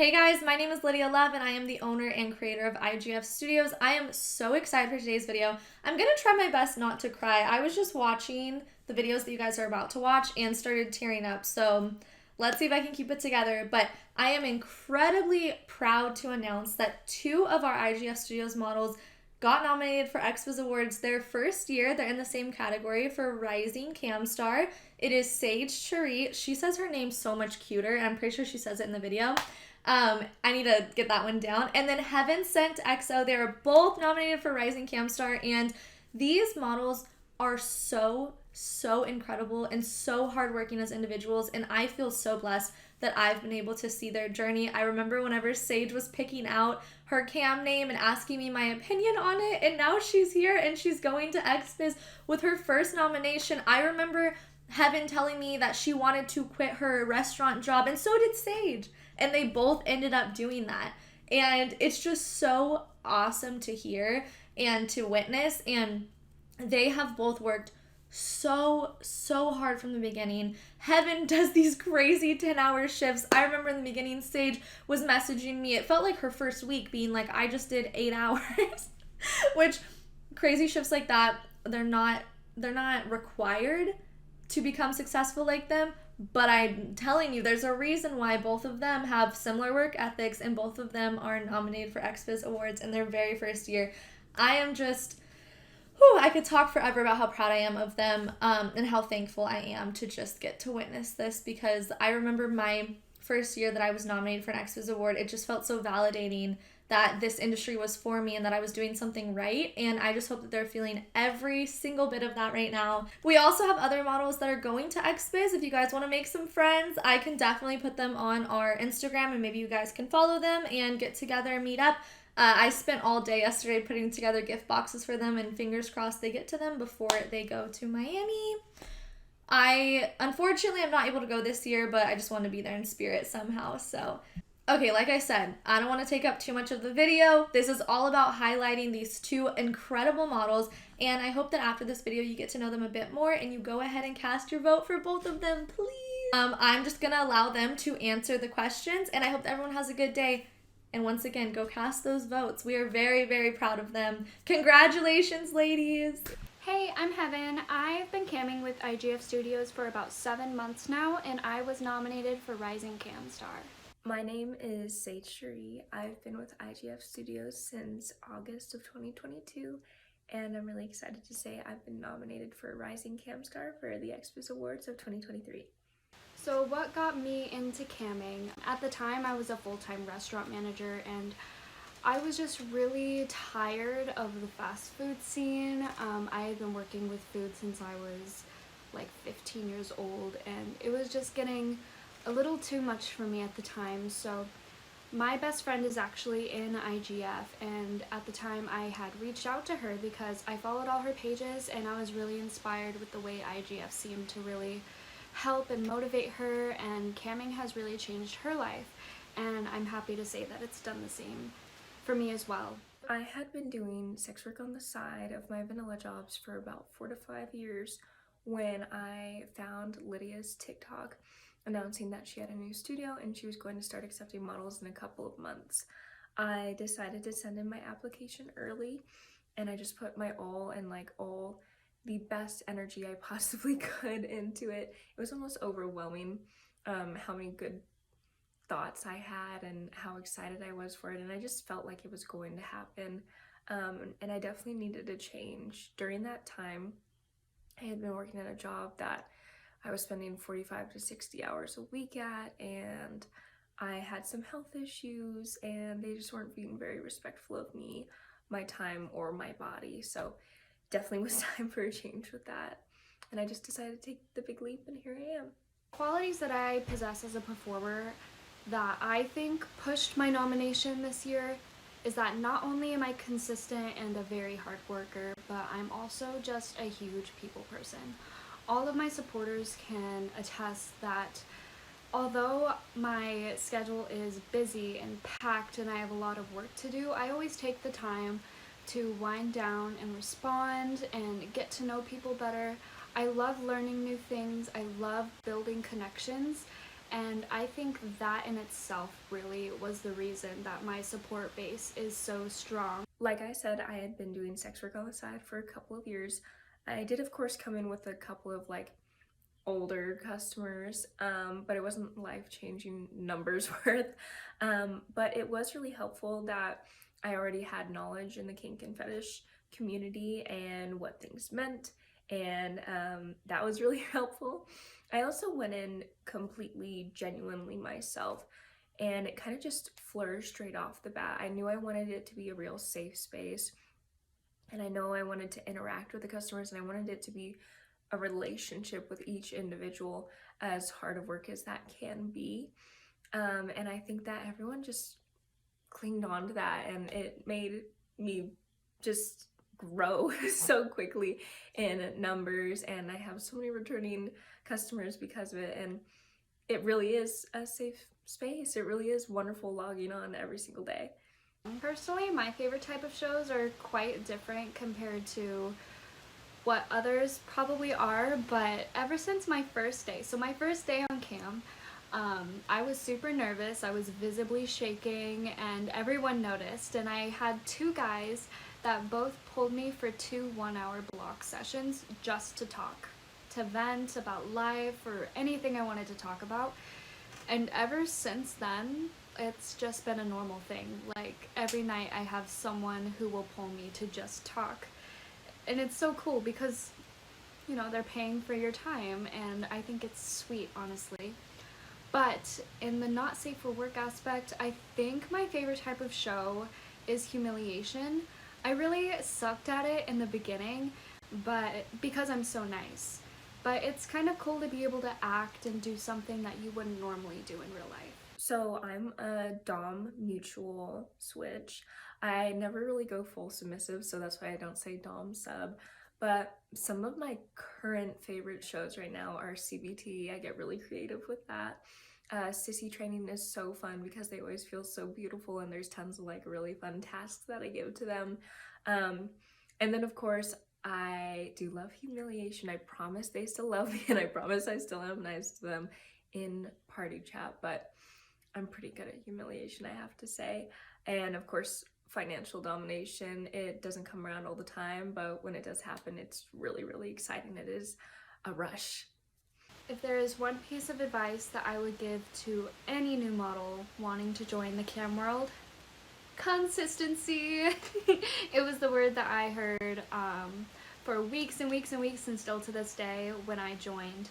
Hey guys, my name is Lydia Love and I am the owner and creator of IGF Studios. I am so excited for today's video. I'm gonna try my best not to cry. I was just watching the videos that you guys are about to watch and started tearing up, so let's see if I can keep it together. But I am incredibly proud to announce that 2 of our IGF Studios models got nominated for Xbiz Awards their first year. They're in the same category for Rising Cam Star. It is SageCherie. She says her name so much cuter, and I'm pretty sure she says it in the video. I need to get that one down. And then HeavynSentXO, they are both nominated for Rising Cam Star, and these models are so incredible and so hardworking as individuals, and I feel so blessed that I've been able to see their journey. I remember whenever Sage was picking out her cam name and asking me my opinion on it, and now she's here and she's going to Xbiz with her first nomination. I remember Heavyn telling me that she wanted to quit her restaurant job, and so did Sage, and they both ended up doing that. And it's just so awesome to hear and to witness, and they have both worked so hard from the beginning. Heavyn does these crazy 10-hour shifts. I remember in the beginning, Sage was messaging me. It felt like her first week being like, I just did 8 hours, which crazy shifts like that, they're not required to become successful like them, but I'm telling you, there's a reason why both of them have similar work ethics and both of them are nominated for Xbiz Awards in their very first year. I am just, I could talk forever about how proud I am of them, and how thankful I am to just get to witness this, because I remember my first year that I was nominated for an Xbiz Award, it just felt so validating that this industry was for me and that I was doing something right, and I just hope that they're feeling every single bit of that right now. We also have other models that are going to Xbiz. If you guys want to make some friends, I can definitely put them on our Instagram, and maybe you guys can follow them and get together and meet up. I spent all day yesterday putting together gift boxes for them, and fingers crossed they get to them before they go to Miami. Unfortunately, I'm not able to go this year, but I just want to be there in spirit somehow, so. Okay, like I said, I don't want to take up too much of the video. This is all about highlighting these 2 incredible models, and I hope that after this video you get to know them a bit more and you go ahead and cast your vote for both of them, please. I'm just gonna allow them to answer the questions, and I hope that everyone has a good day. And once again, go cast those votes. We are very proud of them. Congratulations, ladies! Hey, I'm Heavyn. I've been camming with IGF Studios for about 7 months now, and I was nominated for Rising Cam Star. My name is SageCherie. I've been with IGF Studios since August of 2022, and I'm really excited to say I've been nominated for Rising Cam Star for the Xbiz Awards of 2023. So what got me into camming? At the time, I was a full-time restaurant manager, and I was just really tired of the fast food scene. I had been working with food since I was like 15 years old, and it was just getting a little too much for me at the time. So my best friend is actually in IGF, and at the time I had reached out to her because I followed all her pages and I was really inspired with the way IGF seemed to really help and motivate her, and camming has really changed her life, and I'm happy to say that it's done the same for me as well. I had been doing sex work on the side of my vanilla jobs for about 4 to 5 years when I found Lydia's TikTok announcing that she had a new studio and she was going to start accepting models in a couple of months. I decided to send in my application early, and I just put my all and all the best energy I possibly could into it. It was almost overwhelming how many good thoughts I had and how excited I was for it, and I just felt like it was going to happen, and I definitely needed a change. During that time, I had been working at a job that I was spending 45 to 60 hours a week at, and I had some health issues, and they just weren't being very respectful of me, my time, or my body. So definitely was time for a change with that, and I just decided to take the big leap, and here I am. Qualities that I possess as a performer that I think pushed my nomination this year is that not only am I consistent and a very hard worker, but I'm also just a huge people person. All of my supporters can attest that although my schedule is busy and packed and I have a lot of work to do, I always take the time to wind down and respond and get to know people better. I love learning new things. I love building connections, And I think that in itself really was the reason that my support base is so strong. Like I said, I had been doing sex work on the side for a couple of years. I did, of course, come in with a couple of like older customers, but it wasn't life-changing numbers worth. But it was really helpful that I already had knowledge in the kink and fetish community and what things meant, and that was really helpful. I also went in completely genuinely myself, and it kind of just flourished straight off the bat. I knew I wanted it to be a real safe space, and I know I wanted to interact with the customers, and I wanted it to be a relationship with each individual, as hard of work as that can be. And I think that everyone just clinged on to that, and it made me just grow so quickly in numbers, and I have so many returning customers because of it, and it really is a safe space. It really is wonderful logging on every single day. Personally, my favorite type of shows are quite different compared to what others probably are, but ever since my first day, so my first day on cam, I was super nervous, I was visibly shaking, and everyone noticed, and I had two guys that both pulled me for 2 one-hour block sessions just to talk, to vent about life or anything I wanted to talk about. And ever since then, it's just been a normal thing. Like every night I have someone who will pull me to just talk. And it's so cool because, you know, they're paying for your time, and I think it's sweet, honestly. But in the not safe for work aspect, I think my favorite type of show is humiliation. I really sucked at it in the beginning, but because I'm so nice. But it's kind of cool to be able to act and do something that you wouldn't normally do in real life. So I'm a Dom mutual switch. I never really go full submissive, so that's why I don't say Dom sub. But some of my current favorite shows right now are CBT. I get really creative with that. Sissy training is so fun because they always feel so beautiful, and there's tons of like really fun tasks that I give to them. And then of course I do love humiliation. I promise they still love me, and I promise I still am nice to them in party chat, but I'm pretty good at humiliation, I have to say. And of course, financial domination. It doesn't come around all the time, but when it does happen, it's really, really exciting. It is a rush. If there is one piece of advice that I would give to any new model wanting to join the cam world, consistency. It was the word that I heard for weeks and weeks and weeks, and still to this day when I joined.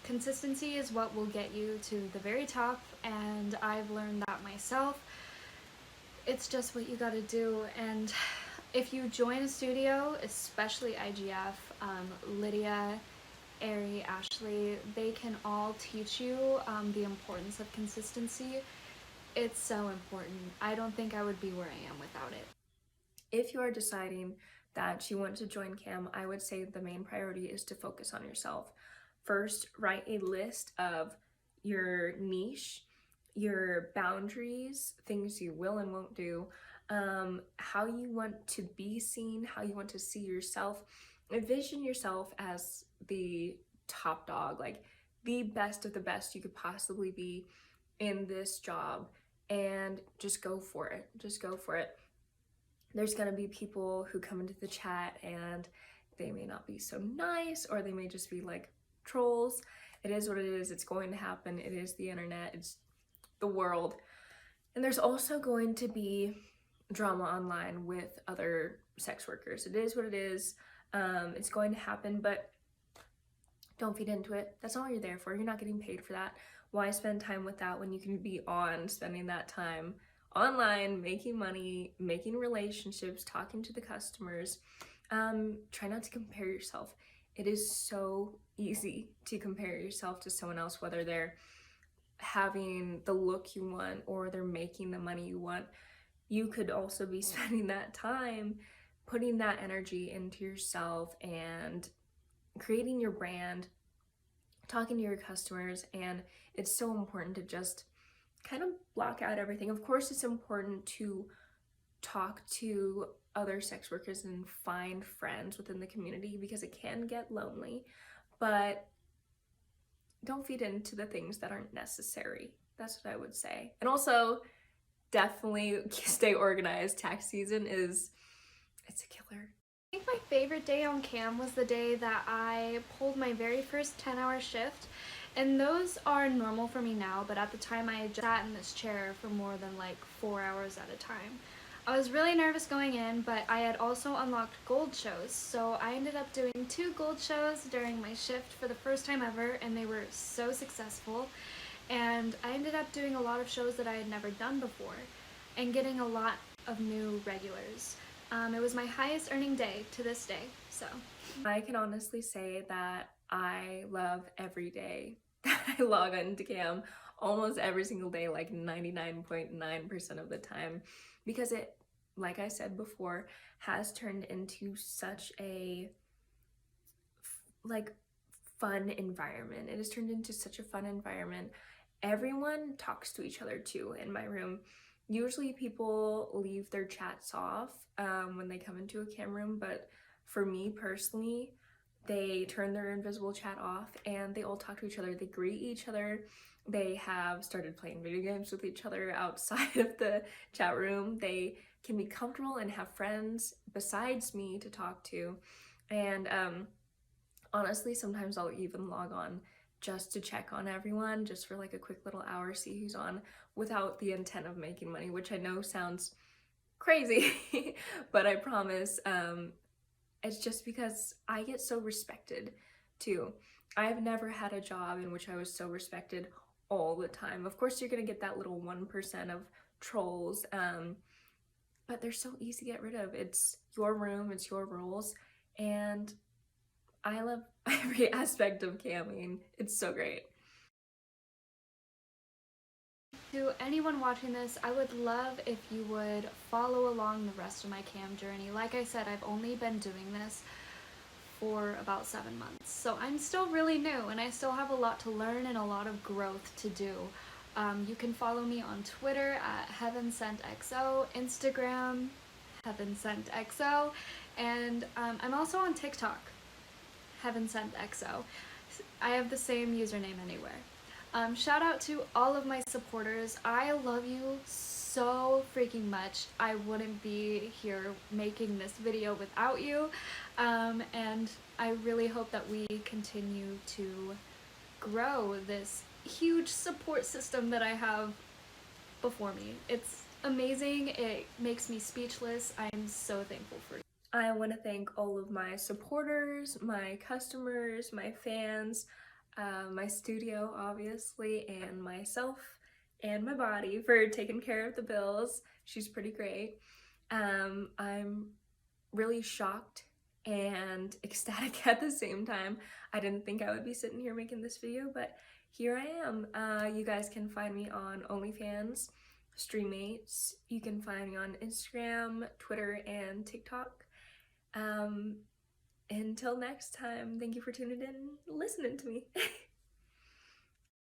Consistency is what will get you to the very top, and I've learned that myself. It's just what you gotta do. And if you join a studio, especially IGF, Lydia, Ari, Ashley, they can all teach you the importance of consistency. It's so important. I don't think I would be where I am without it. If you are deciding that you want to join cam, I would say the main priority is to focus on yourself. First, write a list of your niche, your boundaries, things you will and won't do, how you want to be seen, how you want to see yourself. Envision yourself as the top dog, like the best of the best you could possibly be in this job, and just go for it. Just go for it. There's gonna be people who come into the chat and they may not be so nice, or they may just be like trolls. It is what it is. It's going to happen. It is the internet. It's the world. And there's also going to be drama online with other sex workers. It is what it is. It's going to happen, but don't feed into it. That's not what you're there for. You're not getting paid for that. Why spend time with that when you can be on spending that time online, making money, making relationships, talking to the customers? Try not to compare yourself. It is so easy to compare yourself to someone else, whether they're having the look you want or they're making the money you want. You could also be spending that time putting that energy into yourself and creating your brand, talking to your customers. And it's so important to just kind of block out everything. Of course, it's important to talk to other sex workers and find friends within the community because it can get lonely, but don't feed into the things that aren't necessary. That's what I would say. And also, definitely stay organized. Tax season it's a killer. I think my favorite day on cam was the day that I pulled my very first 10-hour shift, and those are normal for me now, but at the time I had just sat in this chair for more than like 4 hours at a time. I was really nervous going in, but I had also unlocked gold shows, so I ended up doing 2 gold shows during my shift for the first time ever, and they were so successful. And I ended up doing a lot of shows that I had never done before and getting a lot of new regulars. It was my highest earning day to this day, so. I can honestly say that I love every day that I log into cam, almost every single day, like 99.9% of the time, because it, like I said before, has turned into such a fun environment. It has turned into such a fun environment. Everyone talks to each other too in my room. Usually people leave their chats off when they come into a cam room, but for me personally, they turn their invisible chat off and they all talk to each other. They greet each other. They have started playing video games with each other outside of the chat room. They can be comfortable and have friends besides me to talk to. And honestly, sometimes I'll even log on just to check on everyone, just for like a quick little hour, see who's on, without the intent of making money, which I know sounds crazy, but I promise it's just because I get so respected too. I've never had a job in which I was so respected all the time. Of course, you're gonna get that little 1% of trolls, but they're so easy to get rid of. It's your room, it's your rules, and I love every aspect of camming. It's so great. To anyone watching this, I would love if you would follow along the rest of my cam journey. Like I said, I've only been doing this for about 7 months, so I'm still really new and I still have a lot to learn and a lot of growth to do. You can follow me on Twitter at HeavynSentXO, Instagram, HeavynSentXO, and I'm also on TikTok, HeavynSentXO. I have the same username anywhere. Shout out to all of my supporters. I love you so freaking much. I wouldn't be here making this video without you. And I really hope that we continue to grow this huge support system that I have before me. It's amazing. It makes me speechless. I'm so thankful for you. I want to thank all of my supporters, my customers, my fans, my studio obviously, and myself and my body for taking care of the bills. She's pretty great. I'm really shocked and ecstatic at the same time. I didn't think I would be sitting here making this video, but here I am. You guys can find me on OnlyFans, Streammates. You can find me on Instagram, Twitter, and TikTok. Until next time, thank you for tuning in and listening to me.